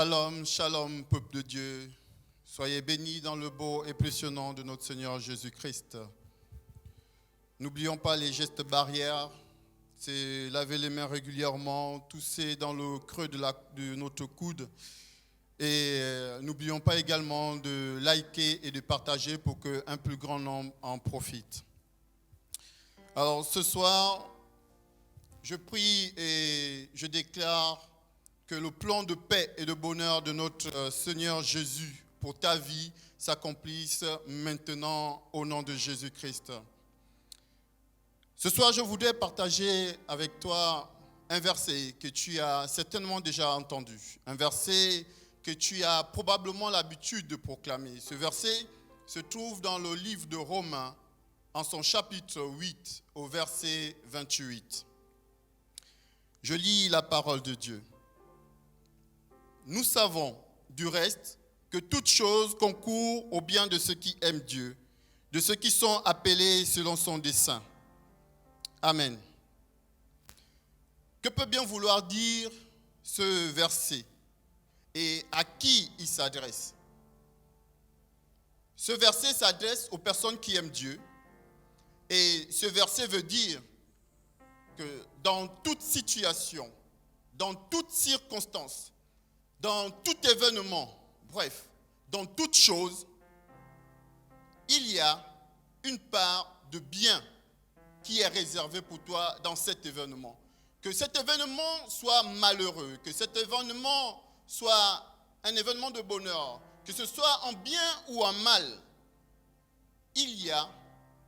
Shalom, shalom, peuple de Dieu. Soyez bénis dans le beau et précieux nom de notre Seigneur Jésus-Christ. N'oublions pas les gestes barrières, c'est laver les mains régulièrement, tousser dans le creux de notre coude. Et n'oublions pas également de liker et de partager pour qu'un plus grand nombre en profite. Alors ce soir, je prie et je déclare que le plan de paix et de bonheur de notre Seigneur Jésus pour ta vie s'accomplisse maintenant au nom de Jésus-Christ. Ce soir, je voudrais partager avec toi un verset que tu as certainement déjà entendu, un verset que tu as probablement l'habitude de proclamer. Ce verset se trouve dans le livre de Romains, en son chapitre 8, au verset 28. Je lis la parole de Dieu. Nous savons, du reste, que toute chose concourt au bien de ceux qui aiment Dieu, de ceux qui sont appelés selon son dessein. Amen. Que peut bien vouloir dire ce verset et à qui il s'adresse? Ce verset s'adresse aux personnes qui aiment Dieu et ce verset veut dire que dans toute situation, dans toute circonstance, dans tout événement, bref, dans toute chose, il y a une part de bien qui est réservée pour toi dans cet événement. Que cet événement soit malheureux, que cet événement soit un événement de bonheur, que ce soit en bien ou en mal, il y a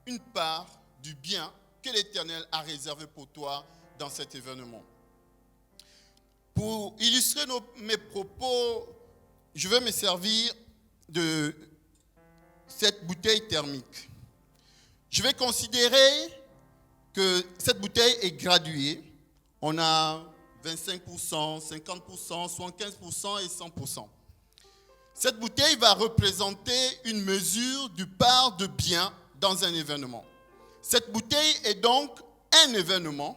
une part du bien que l'Éternel a réservé pour toi dans cet événement. Pour illustrer mes propos, je vais me servir de cette bouteille thermique. Je vais considérer que cette bouteille est graduée. On a 25%, 50%, 75% et 100%. Cette bouteille va représenter une mesure du part de bien dans un événement. Cette bouteille est donc un événement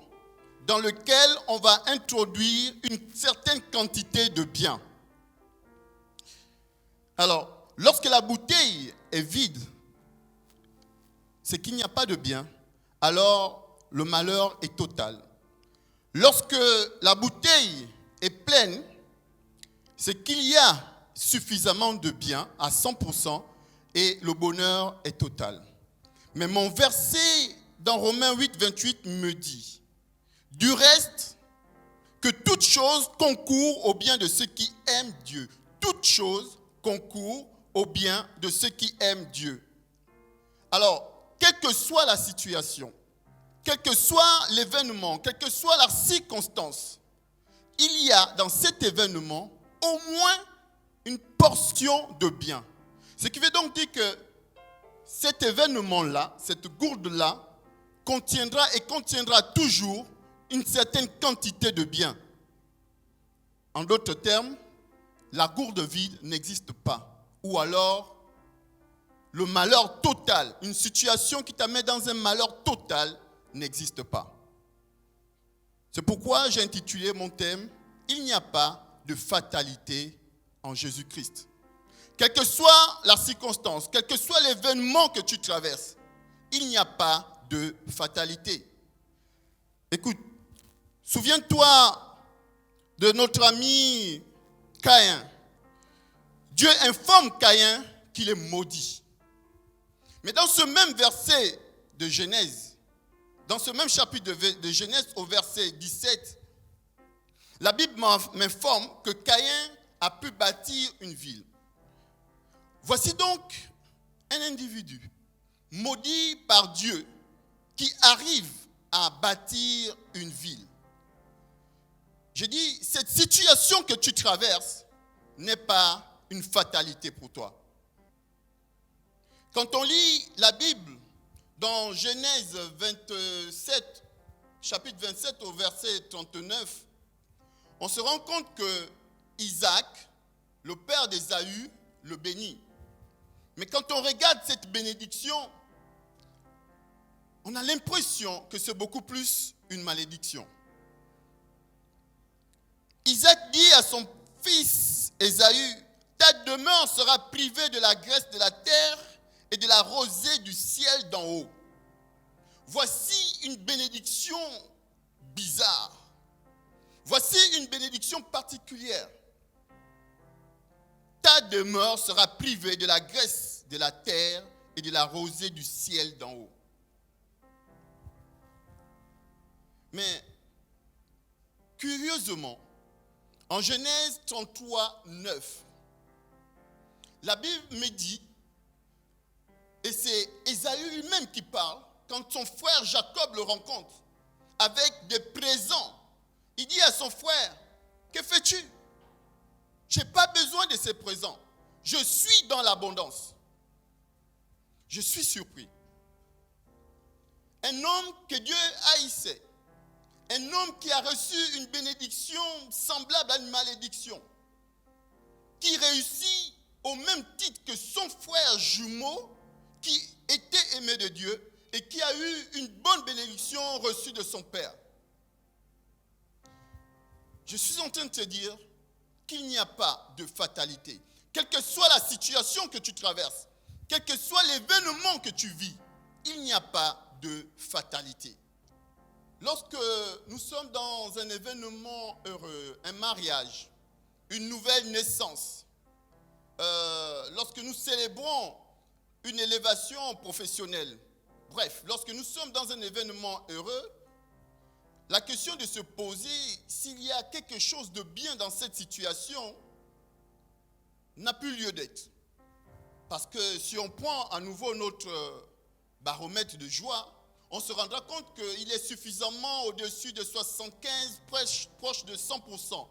dans lequel on va introduire une certaine quantité de bien. Alors, lorsque la bouteille est vide, c'est qu'il n'y a pas de bien, alors le malheur est total. Lorsque la bouteille est pleine, c'est qu'il y a suffisamment de bien à 100% et le bonheur est total. Mais mon verset dans Romains 8, 28 me dit: du reste, que toute chose concourt au bien de ceux qui aiment Dieu. Toute chose concourt au bien de ceux qui aiment Dieu. Alors, quelle que soit la situation, quel que soit l'événement, quelle que soit la circonstance, il y a dans cet événement au moins une portion de bien. Ce qui veut donc dire que cet événement-là, cette gourde-là, contiendra toujours une certaine quantité de bien. En d'autres termes, la gourde vide n'existe pas. Ou alors, le malheur total, une situation qui t'amène dans un malheur total, n'existe pas. C'est pourquoi j'ai intitulé mon thème « Il n'y a pas de fatalité en Jésus-Christ ». Quelle que soit la circonstance, quel que soit l'événement que tu traverses, il n'y a pas de fatalité. Écoute, souviens-toi de notre ami Caïn. Dieu informe Caïn qu'il est maudit. Mais dans ce même verset de Genèse, dans ce même chapitre de Genèse au verset 17, la Bible m'informe que Caïn a pu bâtir une ville. Voici donc un individu maudit par Dieu qui arrive à bâtir une ville. Je dis, cette situation que tu traverses n'est pas une fatalité pour toi. Quand on lit la Bible dans Genèse 27, chapitre 27 au verset 39, on se rend compte que Isaac, le père d'Ésaü, le bénit. Mais quand on regarde cette bénédiction, on a l'impression que c'est beaucoup plus une malédiction. Isaac dit à son fils Ésaü, ta demeure sera privée de la graisse de la terre et de la rosée du ciel d'en haut. Voici une bénédiction bizarre. Voici une bénédiction particulière. Ta demeure sera privée de la graisse de la terre et de la rosée du ciel d'en haut. Mais, curieusement, en Genèse 33, 9, la Bible me dit, et c'est Ésaü lui-même qui parle, quand son frère Jacob le rencontre, avec des présents, il dit à son frère, que fais-tu? Je n'ai pas besoin de ces présents. Je suis dans l'abondance. Je suis surpris. Un homme que Dieu haïssait. Un homme qui a reçu une bénédiction semblable à une malédiction. Qui réussit au même titre que son frère jumeau, qui était aimé de Dieu et qui a eu une bonne bénédiction reçue de son père. Je suis en train de te dire qu'il n'y a pas de fatalité. Quelle que soit la situation que tu traverses, quel que soit l'événement que tu vis, il n'y a pas de fatalité. Lorsque nous sommes dans un événement heureux, un mariage, une nouvelle naissance, lorsque nous célébrons une élévation professionnelle, bref, lorsque nous sommes dans un événement heureux, la question de se poser s'il y a quelque chose de bien dans cette situation n'a plus lieu d'être. Parce que si on prend à nouveau notre baromètre de joie, on se rendra compte qu'il est suffisamment au-dessus de 75, proche de 100%.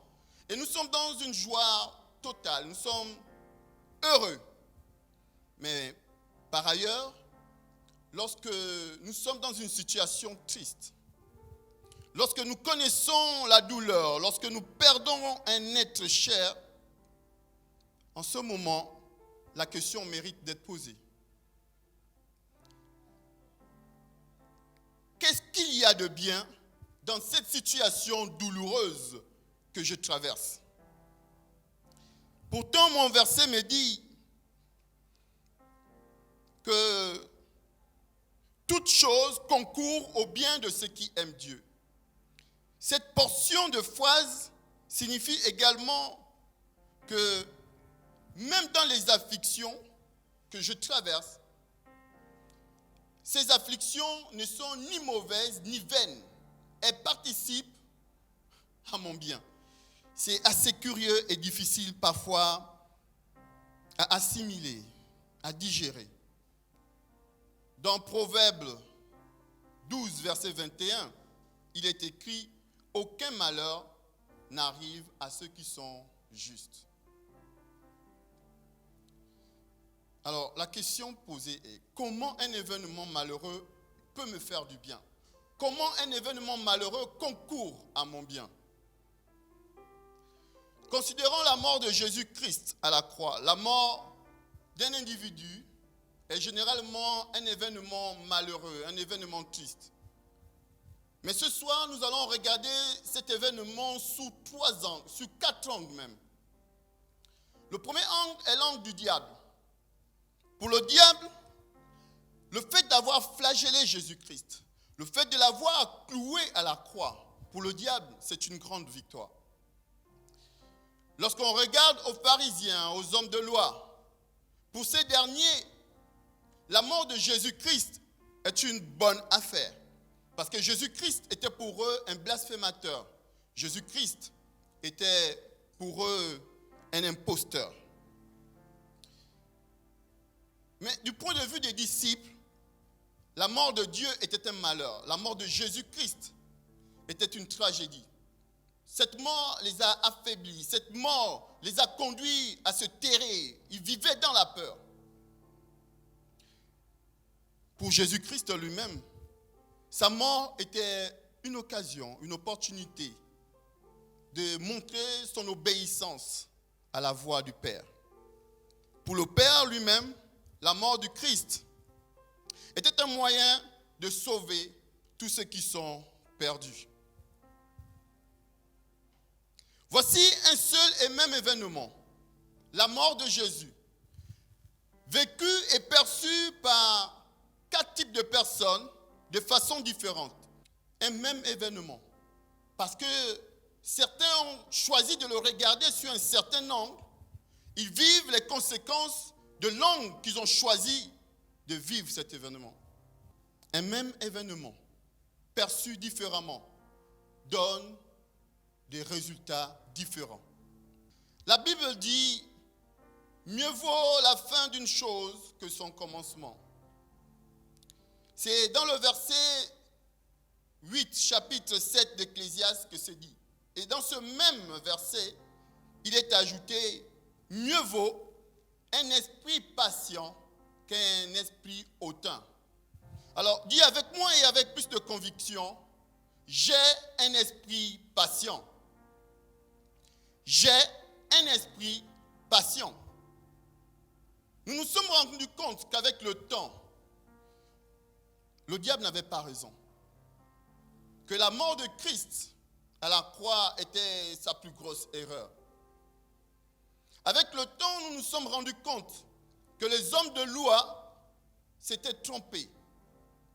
Et nous sommes dans une joie totale, nous sommes heureux. Mais par ailleurs, lorsque nous sommes dans une situation triste, lorsque nous connaissons la douleur, lorsque nous perdons un être cher, en ce moment, la question mérite d'être posée. Qu'est-ce qu'il y a de bien dans cette situation douloureuse que je traverse? Pourtant, mon verset me dit que toute chose concourt au bien de ceux qui aiment Dieu. Cette portion de phrase signifie également que même dans les afflictions que je traverse, ces afflictions ne sont ni mauvaises ni vaines. Elles participent à mon bien. C'est assez curieux et difficile parfois à assimiler, à digérer. Dans Proverbe 12, verset 21, il est écrit « Aucun malheur n'arrive à ceux qui sont justes ». Alors, la question posée est, comment un événement malheureux peut me faire du bien? Comment un événement malheureux concourt à mon bien? Considérons la mort de Jésus-Christ à la croix. La mort d'un individu est généralement un événement malheureux, un événement triste. Mais ce soir, nous allons regarder cet événement sous 3 angles, sous 4 angles même. Le premier angle est l'angle du diable. Pour le diable, le fait d'avoir flagellé Jésus-Christ, le fait de l'avoir cloué à la croix, pour le diable, c'est une grande victoire. Lorsqu'on regarde aux pharisiens, aux hommes de loi, pour ces derniers, la mort de Jésus-Christ est une bonne affaire. Parce que Jésus-Christ était pour eux un blasphémateur. Jésus-Christ était pour eux un imposteur. Mais du point de vue des disciples, la mort de Dieu était un malheur. La mort de Jésus-Christ était une tragédie. Cette mort les a affaiblis. Cette mort les a conduits à se terrer. Ils vivaient dans la peur. Pour Jésus-Christ lui-même, sa mort était une occasion, une opportunité de montrer son obéissance à la voix du Père. Pour le Père lui-même, la mort du Christ était un moyen de sauver tous ceux qui sont perdus. Voici un seul et même événement, la mort de Jésus, vécu et perçu par 4 types de personnes de façon différente. Un même événement. Parce que certains ont choisi de le regarder sur un certain angle. Ils vivent les conséquences de l'angle qu'ils ont choisi de vivre cet événement. Un même événement, perçu différemment, donne des résultats différents. La Bible dit, mieux vaut la fin d'une chose que son commencement. C'est dans le verset 8, chapitre 7 d'Ecclésiaste que c'est dit. Et dans ce même verset, il est ajouté, mieux vaut un esprit patient qu'un esprit hautain. Alors, dis avec moi et avec plus de conviction, j'ai un esprit patient. J'ai un esprit patient. Nous nous sommes rendus compte qu'avec le temps, le diable n'avait pas raison. Que la mort de Christ à la croix était sa plus grosse erreur. Avec le temps, nous nous sommes rendus compte que les hommes de loi s'étaient trompés.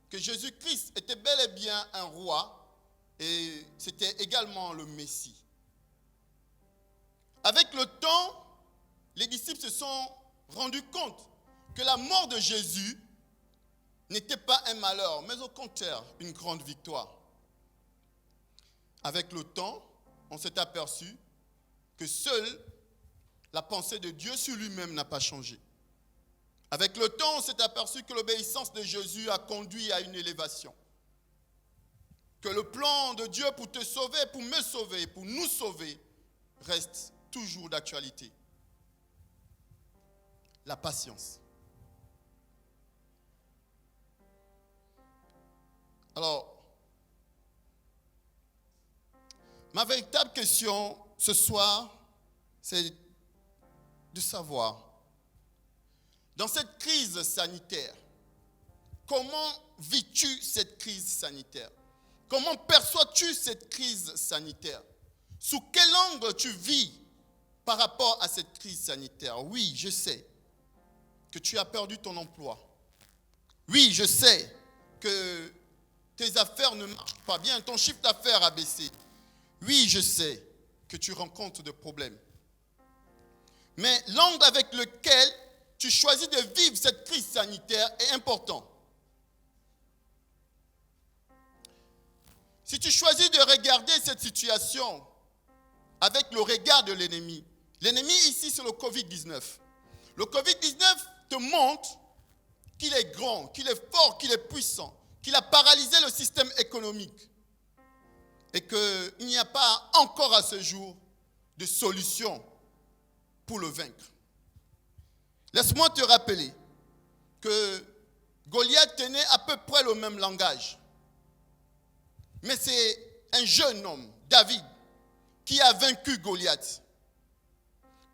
Que Jésus-Christ était bel et bien un roi et c'était également le Messie. Avec le temps, les disciples se sont rendus compte que la mort de Jésus n'était pas un malheur, mais au contraire, une grande victoire. Avec le temps, on s'est aperçu que seule la pensée de Dieu sur lui-même n'a pas changé. Avec le temps, on s'est aperçu que l'obéissance de Jésus a conduit à une élévation. Que le plan de Dieu pour te sauver, pour me sauver, pour nous sauver, reste toujours d'actualité. La patience. Alors, ma véritable question ce soir, c'est de savoir, dans cette crise sanitaire, comment vis-tu cette crise sanitaire? Comment perçois-tu cette crise sanitaire? Sous quel angle tu vis par rapport à cette crise sanitaire? Oui, je sais que tu as perdu ton emploi. Oui, je sais que tes affaires ne marchent pas bien, ton chiffre d'affaires a baissé. Oui, je sais que tu rencontres des problèmes. Mais l'angle avec lequel tu choisis de vivre cette crise sanitaire est important. Si tu choisis de regarder cette situation avec le regard de l'ennemi, l'ennemi ici c'est le Covid-19. Le Covid-19 te montre qu'il est grand, qu'il est fort, qu'il est puissant, qu'il a paralysé le système économique et qu'il n'y a pas encore à ce jour de solution pour le vaincre. Laisse-moi te rappeler que Goliath tenait à peu près le même langage. Mais c'est un jeune homme, David, qui a vaincu Goliath.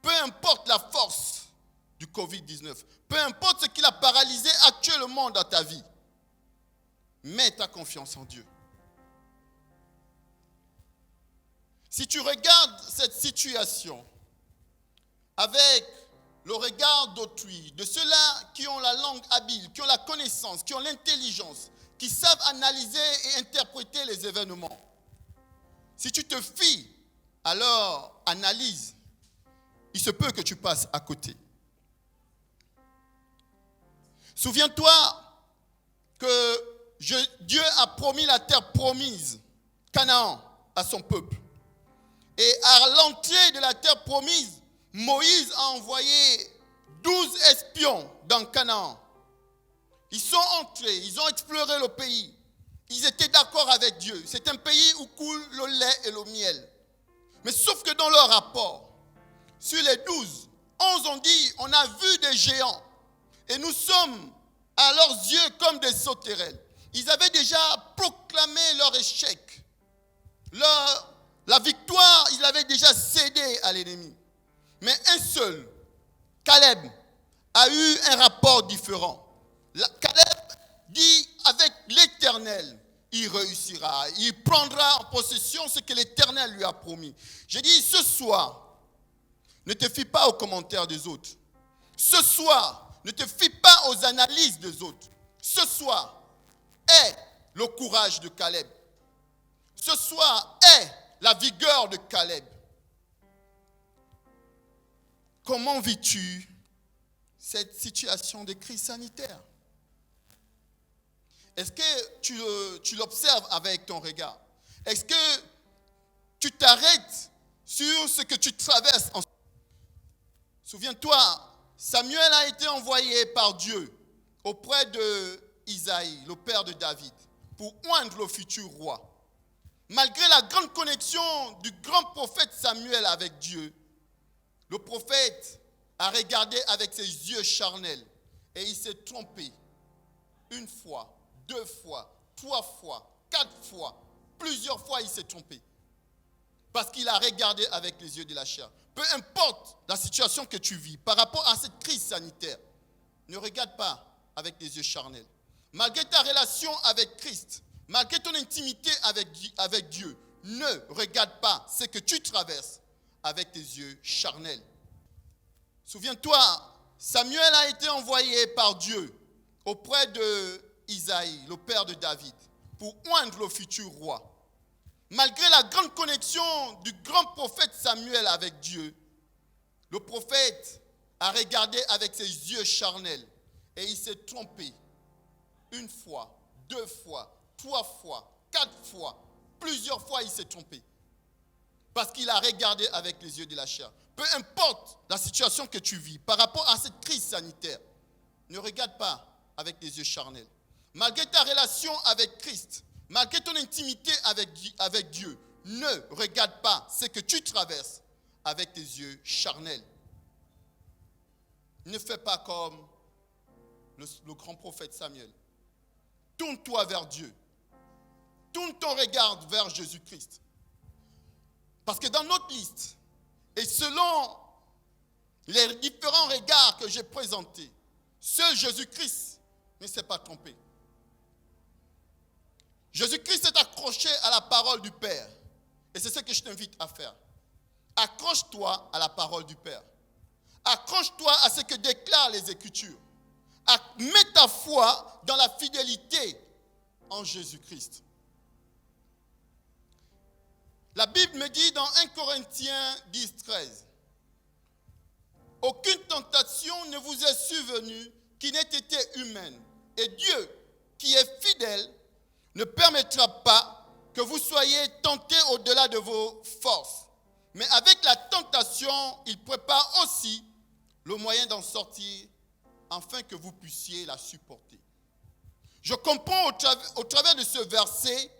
Peu importe la force du Covid-19, peu importe ce qu'il a paralysé actuellement dans ta vie, mets ta confiance en Dieu. Si tu regardes cette situation avec le regard d'autrui, de ceux-là qui ont la langue habile, qui ont la connaissance, qui ont l'intelligence, qui savent analyser et interpréter les événements. Si tu te fies à leur analyse, il se peut que tu passes à côté. Souviens-toi que Dieu a promis la terre promise, Canaan, à son peuple. Et à l'entrée de la terre promise, Moïse a envoyé 12 espions dans Canaan. Ils sont entrés, ils ont exploré le pays. Ils étaient d'accord avec Dieu. C'est un pays où coule le lait et le miel. Mais sauf que dans leur rapport, sur les 12, 11 ont dit, on a vu des géants. Et nous sommes à leurs yeux comme des sauterelles. Ils avaient déjà proclamé leur échec. La victoire, ils l'avaient déjà cédée à l'ennemi. Mais un seul, Caleb, a eu un rapport différent. Caleb dit avec l'Éternel, il réussira. Il prendra en possession ce que l'Éternel lui a promis. J'ai dit, ce soir, ne te fie pas aux commentaires des autres. Ce soir, ne te fie pas aux analyses des autres. Ce soir, aie le courage de Caleb. Ce soir, aie la vigueur de Caleb. Comment vis-tu cette situation de crise sanitaire? Est-ce que tu l'observes avec ton regard? Est-ce que tu t'arrêtes sur ce que tu traverses? Souviens-toi, Samuel a été envoyé par Dieu auprès de Isaïe, le père de David, pour oindre le futur roi. Malgré la grande connexion du grand prophète Samuel avec Dieu, le prophète a regardé avec ses yeux charnels et il s'est trompé. Une fois, 2 fois, 3 fois, 4 fois, plusieurs fois il s'est trompé. Parce qu'il a regardé avec les yeux de la chair. Peu importe la situation que tu vis par rapport à cette crise sanitaire, ne regarde pas avec les yeux charnels. Malgré ta relation avec Christ, malgré ton intimité avec Dieu, ne regarde pas ce que tu traverses avec tes yeux charnels. Souviens-toi, Samuel a été envoyé par Dieu auprès de Isaïe, le père de David, pour oindre le futur roi. Malgré la grande connexion du grand prophète Samuel avec Dieu, le prophète a regardé avec ses yeux charnels et il s'est trompé. 1 fois, 2 fois, 3 fois, 4 fois, plusieurs fois il s'est trompé. Parce qu'il a regardé avec les yeux de la chair. Peu importe la situation que tu vis par rapport à cette crise sanitaire, ne regarde pas avec les yeux charnels. Malgré ta relation avec Christ, malgré ton intimité avec Dieu, ne regarde pas ce que tu traverses avec tes yeux charnels. Ne fais pas comme le grand prophète Samuel. Tourne-toi vers Dieu. Tourne ton regard vers Jésus-Christ. Parce que dans notre liste, et selon les différents regards que j'ai présentés, seul Jésus-Christ ne s'est pas trompé. Jésus-Christ s'est accroché à la parole du Père. Et c'est ce que je t'invite à faire. Accroche-toi à la parole du Père. Accroche-toi à ce que déclarent les Écritures. Mets ta foi dans la fidélité en Jésus-Christ. La Bible me dit dans 1 Corinthiens 10, 13, « Aucune tentation ne vous est survenue qui n'ait été humaine. Et Dieu, qui est fidèle, ne permettra pas que vous soyez tentés au-delà de vos forces. Mais avec la tentation, il prépare aussi le moyen d'en sortir, afin que vous puissiez la supporter. » Je comprends au travers de ce verset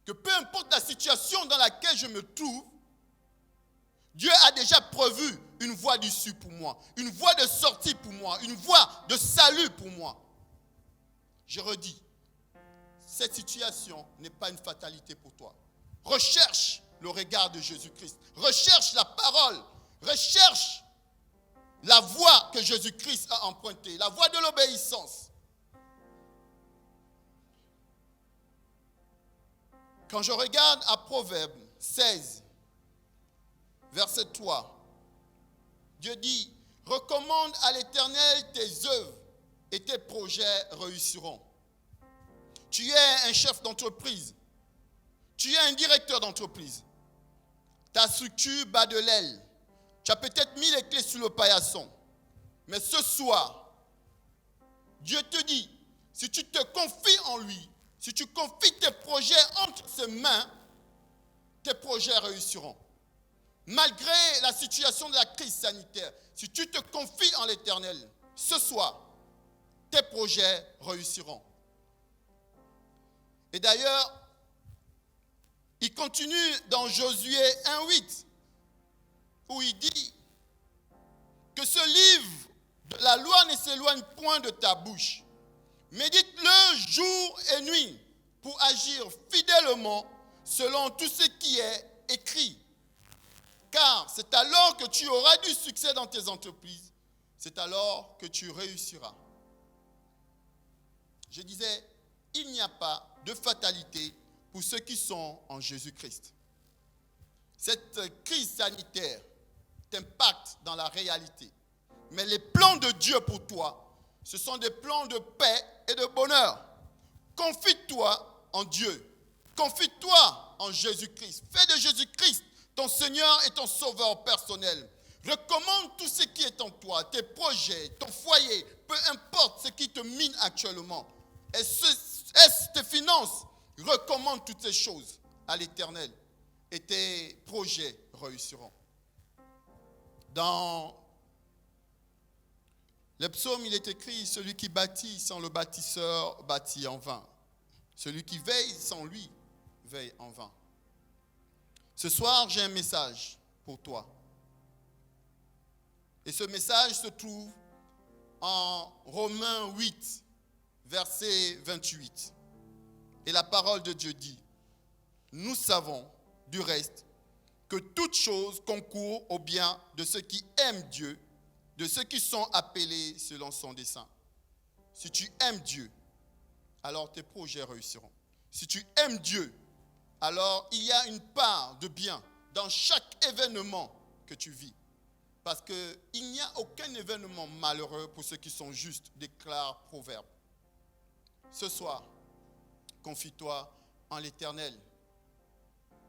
que peu importe la situation dans laquelle je me trouve, Dieu a déjà prévu une voie d'issue pour moi, une voie de sortie pour moi, une voie de salut pour moi. Je redis, cette situation n'est pas une fatalité pour toi. Recherche le regard de Jésus-Christ. Recherche la parole. Recherche la voie que Jésus-Christ a empruntée, la voie de l'obéissance. Quand je regarde à Proverbe 16, verset 3, Dieu dit, « Recommande à l'Éternel tes œuvres et tes projets réussiront. » Tu es un chef d'entreprise. Tu es un directeur d'entreprise. Ta structure bat de l'aile. Tu as peut-être mis les clés sur le paillasson. Mais ce soir, Dieu te dit, si tu te confies en lui, si tu confies tes projets entre ses mains, tes projets réussiront. Malgré la situation de la crise sanitaire, si tu te confies en l'Éternel, ce soir, tes projets réussiront. Et d'ailleurs, il continue dans Josué 1,8, où il dit que ce livre de la loi ne s'éloigne point de ta bouche. Médite-le jour et nuit pour agir fidèlement selon tout ce qui est écrit. Car c'est alors que tu auras du succès dans tes entreprises. C'est alors que tu réussiras. Je disais, il n'y a pas de fatalité pour ceux qui sont en Jésus-Christ. Cette crise sanitaire t'impacte dans la réalité. Mais les plans de Dieu pour toi, ce sont des plans de paix et de bonheur. Confie-toi en Dieu. Confie-toi en Jésus-Christ. Fais de Jésus-Christ ton Seigneur et ton Sauveur personnel. Recommande tout ce qui est en toi, tes projets, ton foyer, peu importe ce qui te mine actuellement. Est-ce tes finances? Recommande toutes ces choses à l'Éternel et tes projets réussiront. Dans le psaume, il est écrit, celui qui bâtit sans le bâtisseur bâtit en vain. Celui qui veille sans lui veille en vain. Ce soir, j'ai un message pour toi. Et ce message se trouve en Romains 8, verset 28. Et la parole de Dieu dit, nous savons du reste que toute chose concourt au bien de ceux qui aiment Dieu, de ceux qui sont appelés selon son dessein. Si tu aimes Dieu, alors tes projets réussiront. Si tu aimes Dieu, alors il y a une part de bien dans chaque événement que tu vis. Parce qu'il n'y a aucun événement malheureux pour ceux qui sont justes, déclare Proverbe. Ce soir, confie-toi en l'Éternel,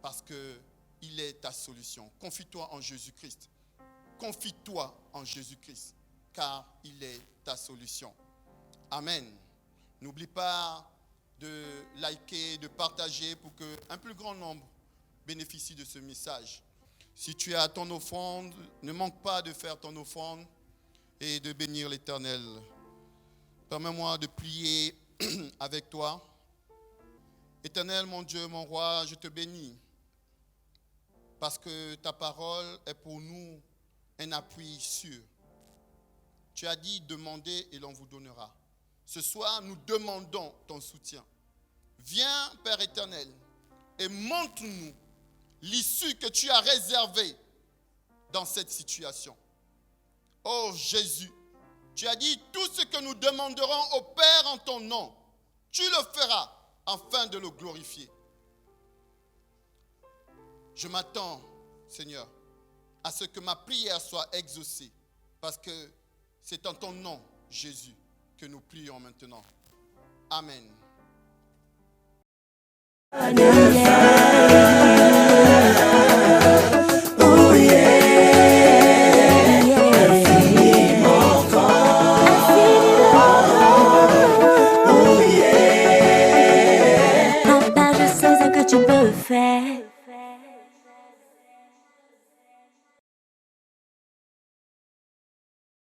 parce qu'il est ta solution. Confie-toi en Jésus-Christ. Confie-toi en Jésus-Christ, car il est ta solution. Amen. N'oublie pas de liker, de partager pour qu'un plus grand nombre bénéficie de ce message. Si tu as ton offrande, ne manque pas de faire ton offrande et de bénir l'Éternel. Permets-moi de prier avec toi. Éternel, mon Dieu, mon roi, je te bénis parce que ta parole est pour nous un appui sûr. Tu as dit, demandez et l'on vous donnera. Ce soir, nous demandons ton soutien. Viens, Père éternel, et montre-nous l'issue que tu as réservée dans cette situation. Oh Jésus, tu as dit, tout ce que nous demanderons au Père en ton nom, tu le feras afin de le glorifier. Je m'attends, Seigneur, à ce que ma prière soit exaucée, parce que c'est en ton nom, Jésus, que nous prions maintenant. Amen.